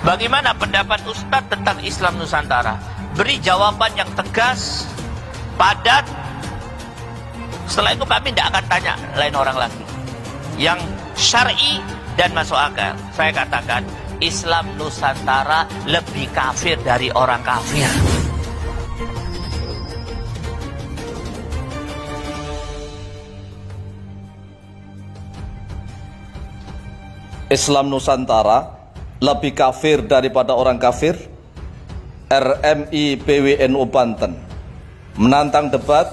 Bagaimana pendapat Ustadz tentang Islam Nusantara? Beri jawaban yang tegas, padat. Setelah itu kami tidak akan tanya lain orang lagi. Yang syar'i dan masuk akal. Saya katakan Islam Nusantara lebih kafir dari orang kafir. Islam Nusantara lebih kafir daripada orang kafir. RMI PWNU Banten menantang debat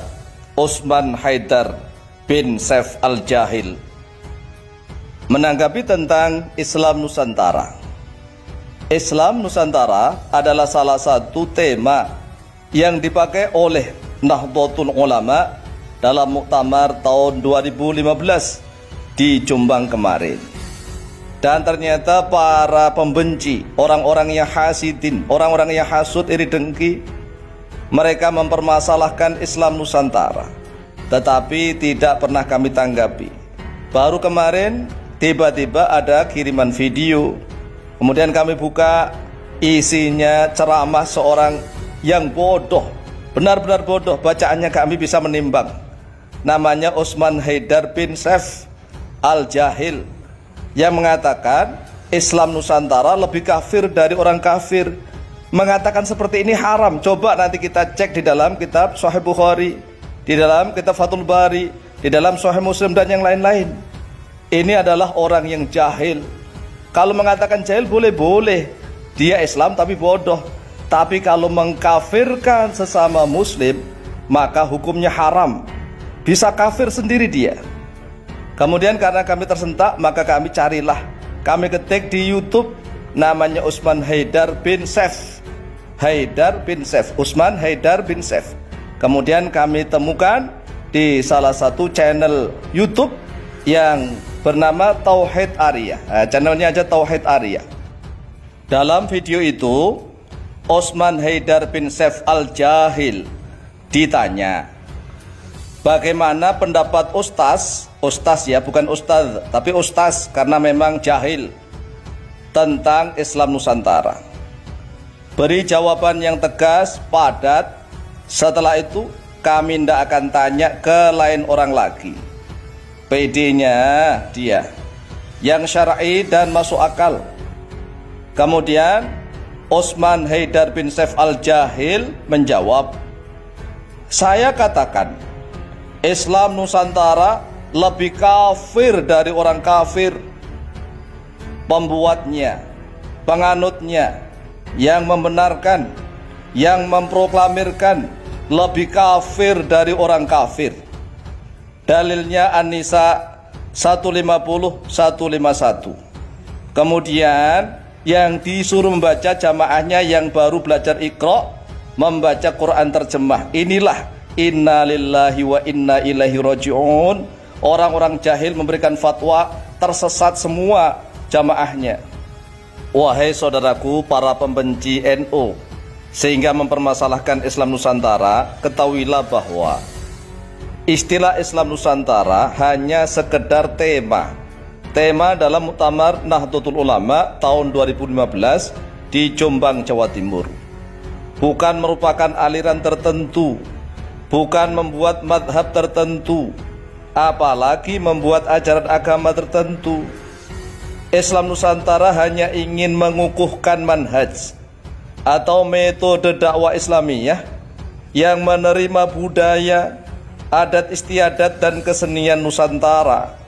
Osman Haidar bin Saif Al-Jahil menanggapi tentang Islam Nusantara. Islam Nusantara adalah salah satu tema yang dipakai oleh Nahdlatul Ulama dalam muktamar tahun 2015 di Jombang kemarin. Dan ternyata para pembenci, orang-orang yang hasidin, orang-orang yang hasud, iri dengki, mereka mempermasalahkan Islam Nusantara, tetapi tidak pernah kami tanggapi. Baru kemarin tiba-tiba ada kiriman video, kemudian kami buka, isinya ceramah seorang yang bodoh, benar-benar bodoh, bacaannya kami bisa menimbang. Namanya Osman Haidar bin Saif Al-Jahil, yang mengatakan Islam Nusantara lebih kafir dari orang kafir. Mengatakan seperti ini haram. Coba nanti kita cek di dalam kitab Sahih Bukhari, di dalam kitab Fathul Bari, di dalam Sahih Muslim dan yang lain-lain. Ini adalah orang yang jahil. Kalau mengatakan jahil boleh-boleh, dia Islam tapi bodoh. Tapi kalau mengkafirkan sesama muslim, maka hukumnya haram. Bisa kafir sendiri dia. Kemudian karena kami tersentak, maka kami carilah, kami ketik di YouTube, namanya Osman Haidar bin Saif. Haidar bin Saif, Osman Haidar bin Saif. Kemudian kami temukan di salah satu channel YouTube yang bernama Tauhid Arya. Channelnya aja Tauhid Arya. Dalam video itu Osman Haidar bin Saif Al-Jahil ditanya, bagaimana pendapat Ustaz ya, bukan Ustaz, tapi Ustaz karena memang jahil, tentang Islam Nusantara. Beri jawaban yang tegas, padat. Setelah itu kami tidak akan tanya ke lain orang lagi. PD-nya dia yang syar'i dan masuk akal. Kemudian Osman Haidar bin Saif Al-Jahil menjawab, saya katakan Islam Nusantara lebih kafir dari orang kafir. Pembuatnya, penganutnya, yang membenarkan, yang memproklamirkan lebih kafir dari orang kafir. Dalilnya An-Nisa 150, 151. Kemudian yang disuruh membaca jamaahnya yang baru belajar Iqra, membaca Quran terjemah. Inilah inna lillahi wa inna ilaihi raji'un. Orang-orang jahil memberikan fatwa, tersesat semua jamaahnya. Wahai saudaraku para pembenci NU sehingga mempermasalahkan Islam Nusantara, ketahuilah bahwa istilah Islam Nusantara hanya sekedar tema dalam muktamar Nahdlatul Ulama tahun 2015 di Jombang, Jawa Timur. Bukan merupakan aliran tertentu, bukan membuat madhab tertentu, apalagi membuat ajaran agama tertentu. Islam Nusantara hanya ingin mengukuhkan manhaj atau metode dakwah Islamiyah yang menerima budaya, adat istiadat dan kesenian Nusantara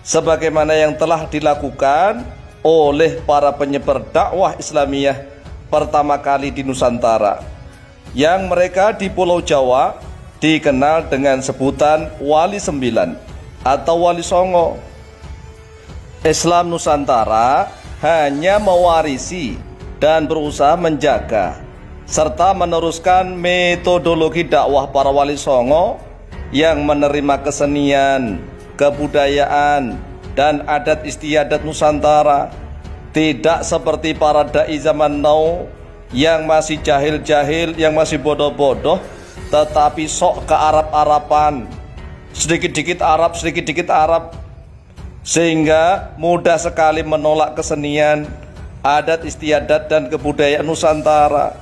sebagaimana yang telah dilakukan oleh para penyebar dakwah Islamiyah pertama kali di Nusantara, yang mereka di Pulau Jawa dikenal dengan sebutan Wali Sembilan atau Wali Songo. Islam Nusantara hanya mewarisi dan berusaha menjaga serta meneruskan metodologi dakwah para Wali Songo yang menerima kesenian, kebudayaan, dan adat istiadat Nusantara. Tidak seperti para dai zaman now yang masih jahil-jahil, yang masih bodoh-bodoh, tetapi sok ke Arab-Araban, sedikit-dikit Arab, sedikit-dikit Arab, sehingga mudah sekali menolak kesenian, adat istiadat dan kebudayaan Nusantara.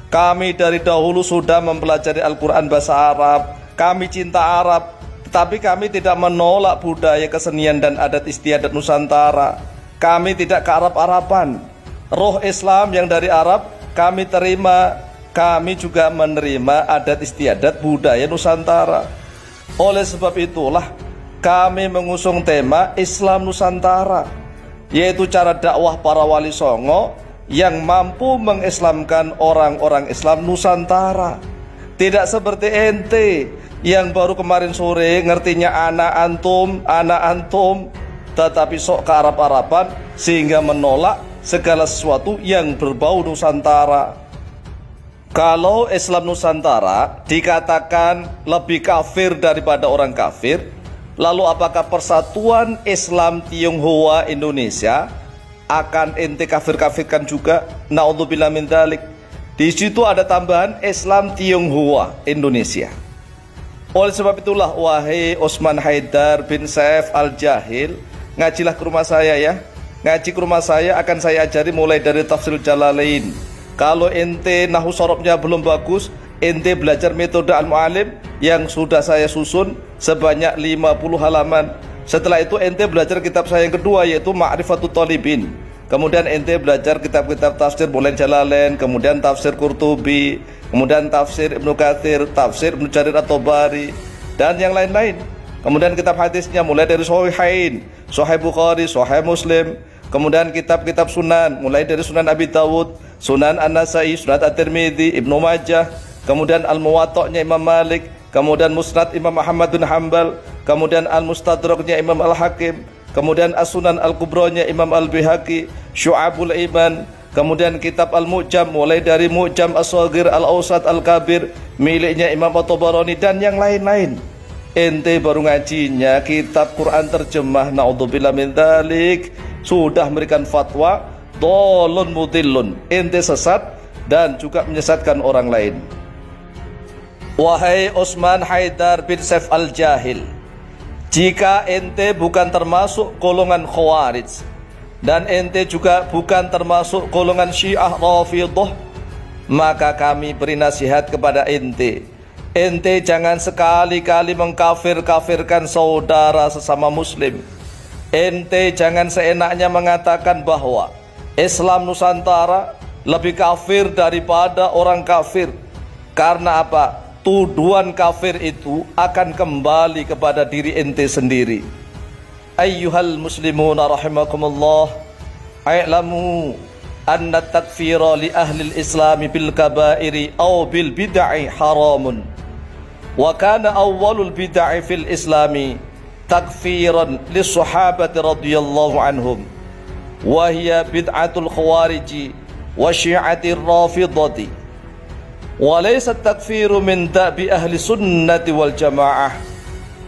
Kami dari dahulu sudah mempelajari Al-Quran bahasa Arab. Kami cinta Arab, tetapi kami tidak menolak budaya kesenian dan adat istiadat Nusantara. Kami tidak ke Arab-Araban. Roh Islam yang dari Arab kami terima. Kami juga menerima adat istiadat budaya Nusantara. Oleh sebab itulah kami mengusung tema Islam Nusantara, yaitu cara dakwah para wali songo yang mampu mengislamkan orang-orang Islam Nusantara. Tidak seperti ente yang baru kemarin sore ngertinya anak antum, tetapi sok ke Arab-Araban sehingga menolak segala sesuatu yang berbau Nusantara. Kalau Islam Nusantara dikatakan lebih kafir daripada orang kafir, lalu apakah Persatuan Islam Tionghoa Indonesia akan ente kafir-kafirkan juga? Naudzubillah min dzalik. Di situ ada tambahan Islam Tionghoa Indonesia. Oleh sebab itulah, wahai Osman Haidar bin Saif Al-Jahil, ngajilah ke rumah saya ya. Ngaji ke rumah saya akan saya ajari mulai dari tafsir Jalalain. Kalau ente nahu sorobnya belum bagus, ente belajar metode Al-Mu'alim yang sudah saya susun sebanyak 50 halaman. Setelah itu ente belajar kitab saya yang kedua, yaitu Ma'rifatut Talibin. Kemudian ente belajar kitab-kitab tafsir mulai Jalalain, kemudian tafsir Qurtubi, kemudian tafsir Ibnu Katsir, tafsir Ibnu Jarir At-Tabari, dan yang lain-lain. Kemudian kitab hadisnya mulai dari Shahihain, Sahih Bukhari, Sahih Muslim. Kemudian kitab-kitab sunan mulai dari Sunan Abi Dawud, Sunan An-Nasai, Sunan At-Tirmidzi, Ibnu Majah, kemudian Al-Muwatta'nya Imam Malik, kemudian Musnad Imam Ahmad bin Hanbal, kemudian Al-Mustadraknya Imam Al-Hakim, kemudian As-Sunan Al-Kubranya Imam Al-Bihaqi, Syu'abul Iman, kemudian kitab Al-Mu'jam mulai dari Mu'jam As-Shaghir, Al-Awsat, Al-Kabir miliknya Imam At-Tabarani, dan yang lain-lain. Ente baru ngajinya kitab Quran terjemah, naudzubillah min dzalik, sudah memberikan fatwa dolun mudillun, ente sesat dan juga menyesatkan orang lain. Wahai Osman Haidar bin Saif Al-Jahil, jika ente bukan termasuk golongan Khawarij dan ente juga bukan termasuk golongan Syiah Rafidhah, maka kami beri nasihat kepada ente. Ente jangan sekali-kali mengkafir-kafirkan saudara sesama muslim. Ente jangan seenaknya mengatakan bahwa Islam Nusantara lebih kafir daripada orang kafir. Karena apa? Tuduhan kafir itu akan kembali kepada diri ente sendiri. Ayyuhal muslimuna rahimakumullah, i'lamu anna takfira li ahli al-islam bil kabairi aw bil bid'i haramun. Wa kana awwalul bid'i fil islami takfiran lis sahabati radhiyallahu anhum, wa hiya bid'atul khawarij wa syi'atir rafidhati, wa laysa at-takfiru min da'bi ahli sunnati wal jamaah,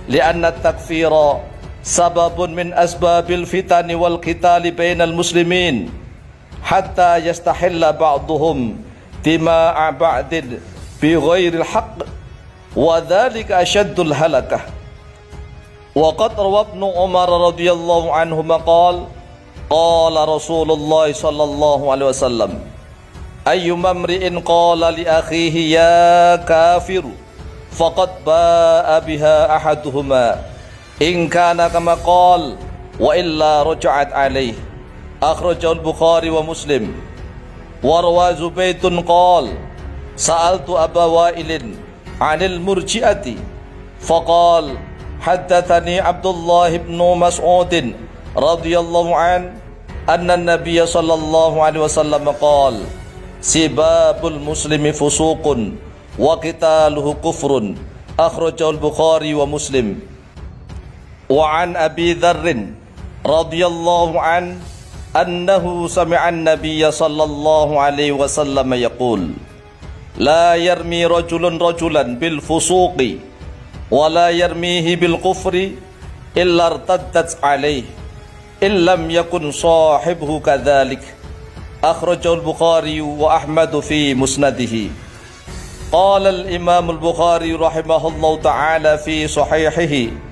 li'anna at-takfira sababun min asbabil fitani wal qitali bainal muslimin hatta yastahilla ba'duhum dima'a ba'din bi ghairil haqq, wa dhalika ashaddul halakah. Wa qad rawa Ibnu Umar radhiyallahu anhu qala qala Rasulullah sallallahu alaihi wasallam, ayyuma imri'in qala li akhihi ya kafiru faqad ba'a biha ahaduhuma in kana kama qala wa illa raja'at alayhi. Akhrajahu al-Bukhari wa Muslim. Wa rawa Zubaydun qala sa'altu Aba Wa'ilin 'anil murji'ati faqala haddathani Abdullah ibn Mas'ud radhiyallahu an anna an-nabiy sallallahu alaihi wasallam qala sibabul muslimi fusuqun wa qitaluhu kufrun. Akhrajahu al-Bukhari wa Muslim. Wa an Abi Dzarr radhiyallahu an annahu sami'a an-nabiy sallallahu alaihi wasallam yaqul la yarmi rajulun rajulan bil fusuqi wa la yarmihi bil kufri illa irtaddat alaihi illam yakun sahibuhu kadzalik. Akhrajahu al-Bukhari wa Ahmad fi musnadihi. Qala al-Imam al-Bukhari rahimahullahu ta'ala fi sahihihi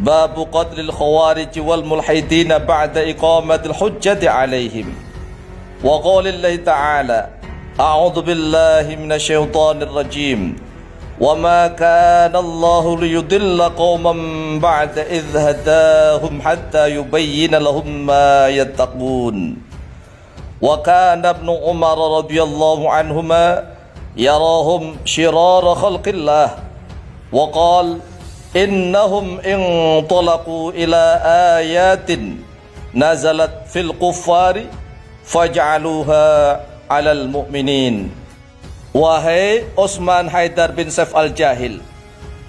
babu qatlil khawarij wal mulhidin ba'da iqamatil hujjati alaihim. wa qaulillahi ta'ala a'udzu billahi minasyaitonir rajim wa ma kana Allahu liyudilla qauman ba'da idh hadahum hatta yubayyana lahum ma yattaqun wa kana ibnu Umar radhiyallahu anhuma yarahum shirara khalqillah wa qala innahum intalaqu ila ayatin nazalat fil kuffari faj'aluha 'alal mu'minin. Wahai Utsman Haidar bin Saif al-Jahil,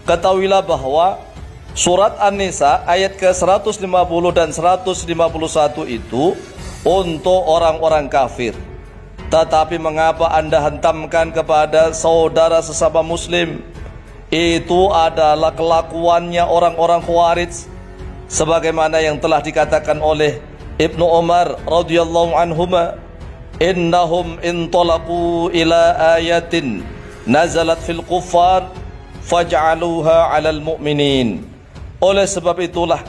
ketahuilah bahwa surat An-Nisa ayat ke-150 dan 151 itu untuk orang-orang kafir. Tetapi mengapa Anda hentamkan kepada saudara sesama muslim? Itu adalah kelakuannya orang-orang Khawarij, sebagaimana yang telah dikatakan oleh Ibnu Umar radhiyallahu anhuma, innahum intalaqu ila ayatin nazalat fil kuffar faj'aluha 'alal mu'minin. Oleh sebab itulah,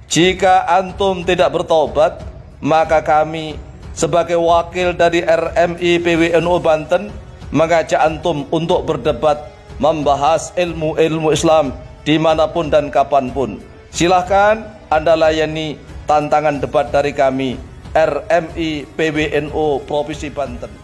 jika antum tidak bertaubat, maka kami sebagai wakil dari RMI PWNU Banten mengajak antum untuk berdebat, membahas ilmu Islam dimanapun dan kapanpun. Silahkan Anda layani tantangan debat dari kami, RMI PWNU Provinsi Banten.